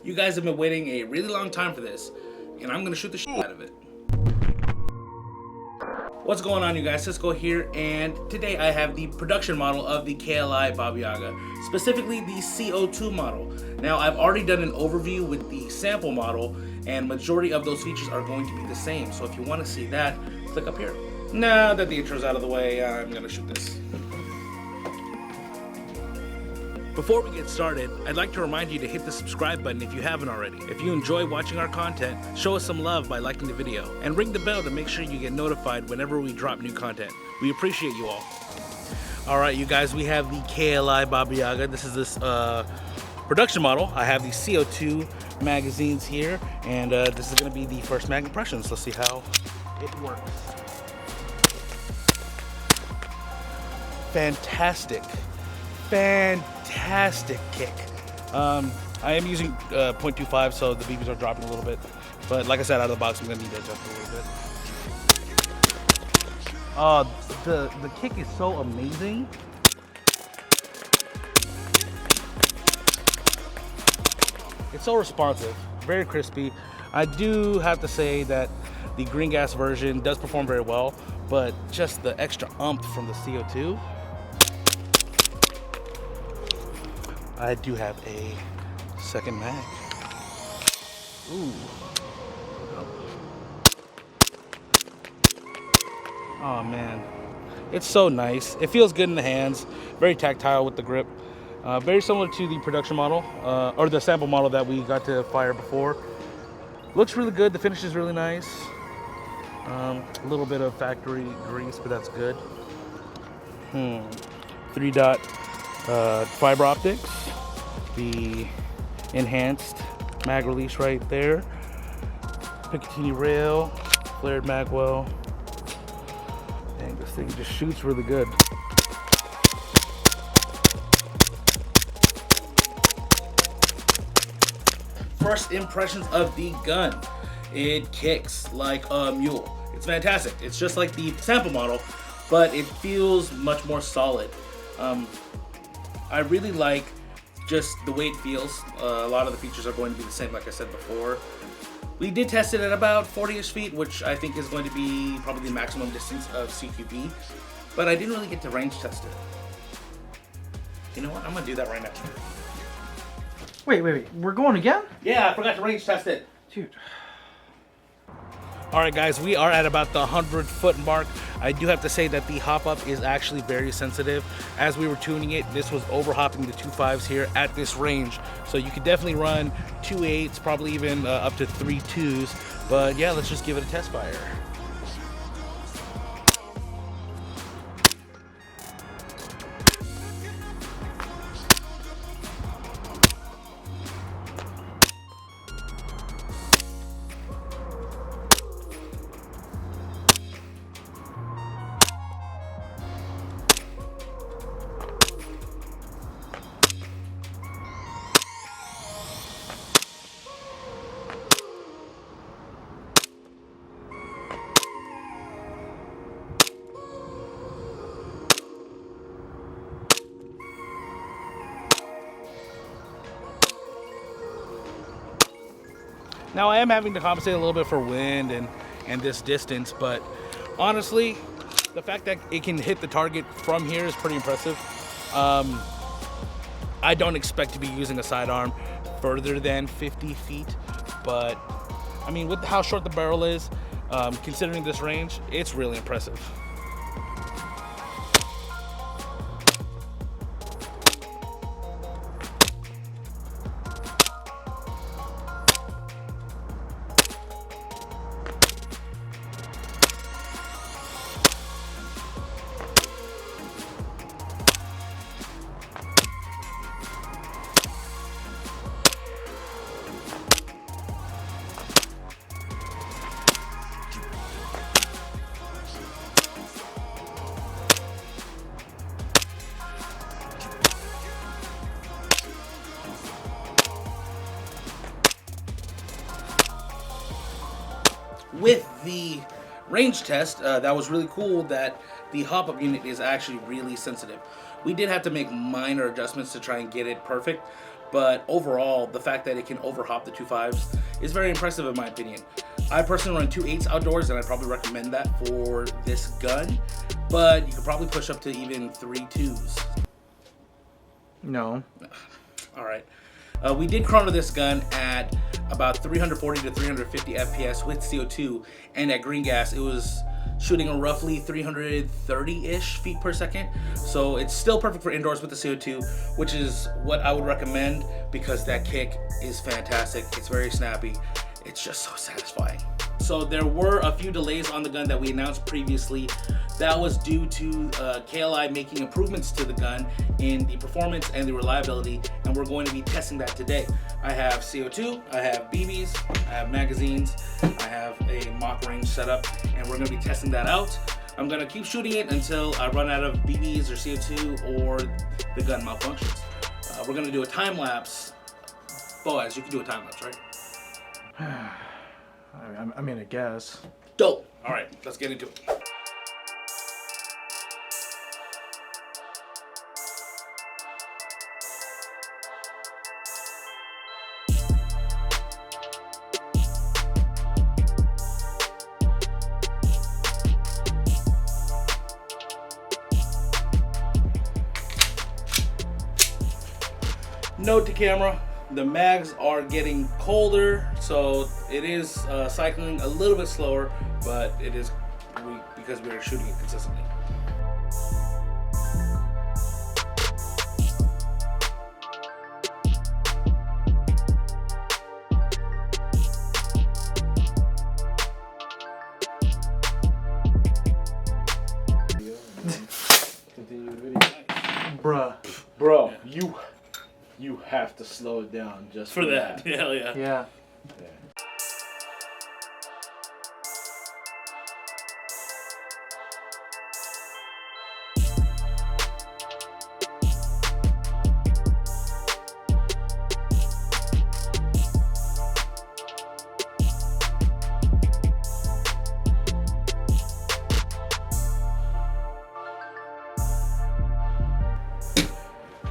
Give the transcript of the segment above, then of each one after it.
You guys have been waiting a really long time for this, and I'm gonna shoot the shit out of it. What's going on, you guys? Cisco here, and today I have the production model of the KLI Baba Yaga, specifically the CO2 model. Now, I've already done an overview with the sample model, and majority of those features are going to be the same. So if you want to see that, click up here. Now that the intro's out of the way, I'm gonna shoot this. Before we get started, I'd like to remind you to hit the subscribe button if you haven't already. If you enjoy watching our content, show us some love by liking the video, and ring the bell to make sure you get notified whenever we drop new content. We appreciate you all. Alright, you guys, we have the KLI Baba Yaga. This is this production model. I have the CO2 magazines here, and this is going to be the first mag impressions. Let's see how it works. Fantastic kick. I am using 0.25, so the BBs are dropping a little bit, but like I said, out of the box I'm gonna need to adjust a little bit. The kick is so amazing. It's so responsive, very crispy. I do have to say that the green gas version does perform very well, but just the extra oomph from the CO2. I do have a second mag. Ooh. Oh man, it's so nice. It feels good in the hands. Very tactile with the grip. Very similar to the production model, or the sample model that we got to fire before. Looks really good. The finish is really nice. A little bit of factory grease, but that's good. 3-dot fiber optics. The enhanced mag release right there. Picatinny rail, flared mag well. Dang, this thing just shoots really good. First impressions of the gun. It kicks like a mule. It's fantastic. It's just like the sample model, but it feels much more solid. I really like just the way it feels. A lot of the features are going to be the same, like I said before. We did test it at about 40-ish feet, which I think is going to be probably the maximum distance of CQB, but I didn't really get to range test it. You know what? I'm gonna do that right now. Wait. We're going again? Yeah, I forgot to range test it. Dude. Alright guys, we are at about the 100-foot mark. I do have to say that the hop up is actually very sensitive. As we were tuning it, this was over hopping the 2.5s here at this range. So you could definitely run 2.8s, probably even up to 3.2s. But yeah, let's just give it a test fire. Now I am having to compensate a little bit for wind and this distance, but honestly, the fact that it can hit the target from here is pretty impressive. I don't expect to be using a sidearm further than 50 feet, but I mean, with how short the barrel is, considering this range, it's really impressive. With the range test, that was really cool that the hop-up unit is actually really sensitive. We did have to make minor adjustments to try and get it perfect, but overall, the fact that it can overhop the 2.5s is very impressive in my opinion. I personally run 2.8s outdoors, and I'd probably recommend that for this gun, but you could probably push up to even 3.2s. No. All right. We did chrono this gun at about 340 to 350 FPS with CO2, and at green gas, it was shooting a roughly 330-ish feet per second. So it's still perfect for indoors with the CO2, which is what I would recommend because that kick is fantastic. It's very snappy. It's just so satisfying. So there were a few delays on the gun that we announced previously. That was due to KLI making improvements to the gun in the performance and the reliability, and we're going to be testing that today. I have CO2, I have BBs, I have magazines, I have a mock range setup, and we're going to be testing that out. I'm going to keep shooting it until I run out of BBs or CO2 or the gun malfunctions. We're going to do a time lapse. Boaz, you can do a time lapse, right? I mean, I guess. Dope. All right, let's get into it. Note to camera, the mags are getting colder, so it is cycling a little bit slower, but it is because we are shooting it consistently. Continue the video. Bruh. Bro, you have to slow it down just For that. Hell yeah. Yeah.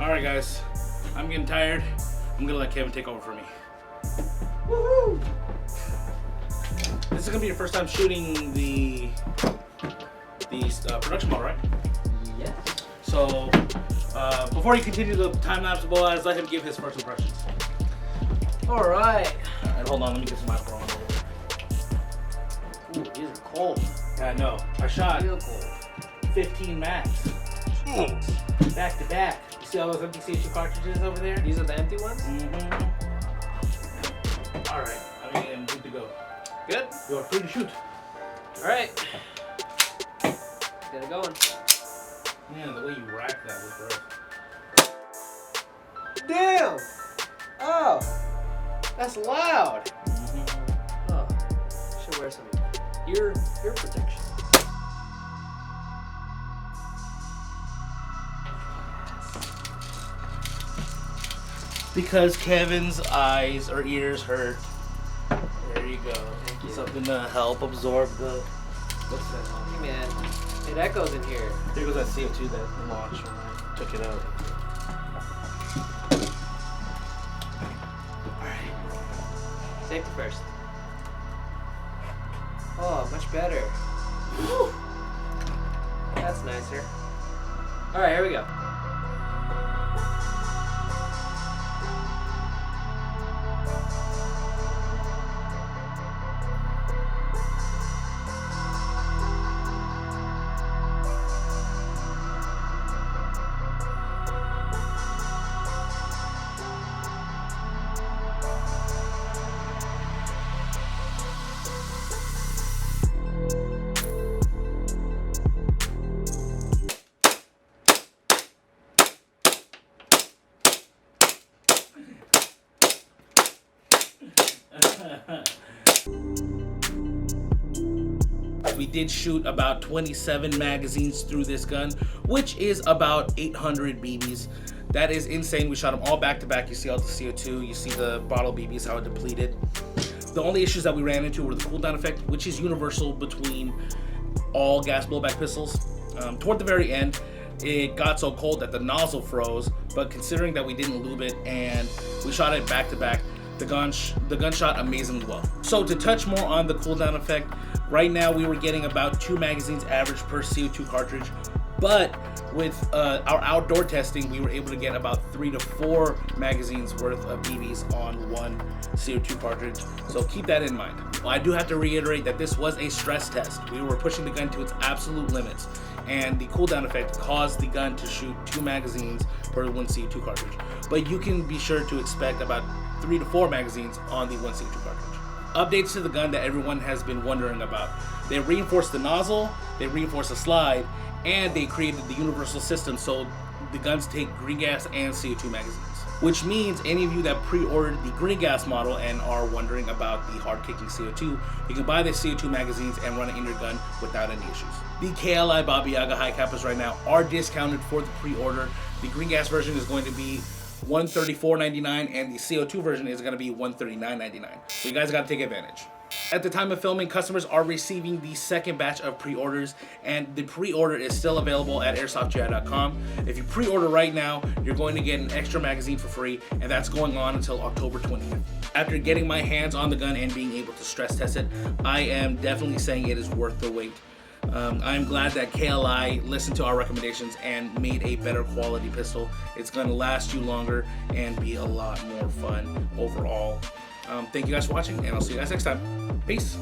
Alright guys, I'm getting tired. I'm gonna let Kevin take over for me. Woohoo! This is gonna be your first time shooting the production model, right? Yes. So, before you continue the time lapse, Boaz, let him give his first impressions. Alright. Alright, hold on, let me get some microphone over Ooh, these are cold. there. Yeah, no, I shot Real cold. 15 mags. Back to back. You see all those empty CO2 cartridges over there? These are the empty ones? Mm-hmm. Alright, I am good to go. Good. You are free to shoot. Alright. Get it going. Man, the way you rack that was gross. Damn! Oh! That's loud! Oh. Should wear some ear protection. Because Kevin's eyes or ears hurt. There you go. Thank you. Something to help absorb the. What's that? Hey man, it echoes in here. There goes that CO2 that launched when I took it out. Alright. Safety first. Oh, much better. Whew. That's nicer. Alright, here we go. We did shoot about 27 magazines through this gun, which is about 800 BBs. That is insane. We shot them all back to back. You see all the CO2, you see the bottle BBs, how it depleted. The only issues that we ran into were the cooldown effect, which is universal between all gas blowback pistols. Toward the very end, it got so cold that the nozzle froze, but considering that we didn't lube it and we shot it back to back, the gun shot amazingly well. So to touch more on the cooldown effect, right now we were getting about 2 magazines average per CO2 cartridge, but with our outdoor testing, we were able to get about 3 to 4 magazines worth of BBs on one CO2 cartridge. So keep that in mind. I do have to reiterate that this was a stress test. We were pushing the gun to its absolute limits, and the cooldown effect caused the gun to shoot 2 magazines per one CO2 cartridge. But you can be sure to expect about 3 to 4 magazines on the one CO2 cartridge. Updates to the gun that everyone has been wondering about. They reinforced the nozzle, they reinforced the slide, and they created the universal system so the guns take green gas and CO2 magazines. Which means any of you that pre-ordered the green gas model and are wondering about the hard kicking CO2, you can buy the CO2 magazines and run it in your gun without any issues. The KLI Baba Yaga Hi-Capas right now are discounted for the pre-order. The green gas version is going to be $134.99 and the CO2 version is going to be $139.99. So you guys got to take advantage. At the time of filming, customers are receiving the second batch of pre-orders, and the pre-order is still available at airsoftgi.com. If you pre-order right now, you're going to get an extra magazine for free, and that's going on until October 20th. After getting my hands on the gun and being able to stress test it, I am definitely saying it is worth the wait. I'm glad that KLI listened to our recommendations and made a better quality pistol. It's going to last you longer and be a lot more fun overall. Thank you guys for watching, and I'll see you guys next time. Peace.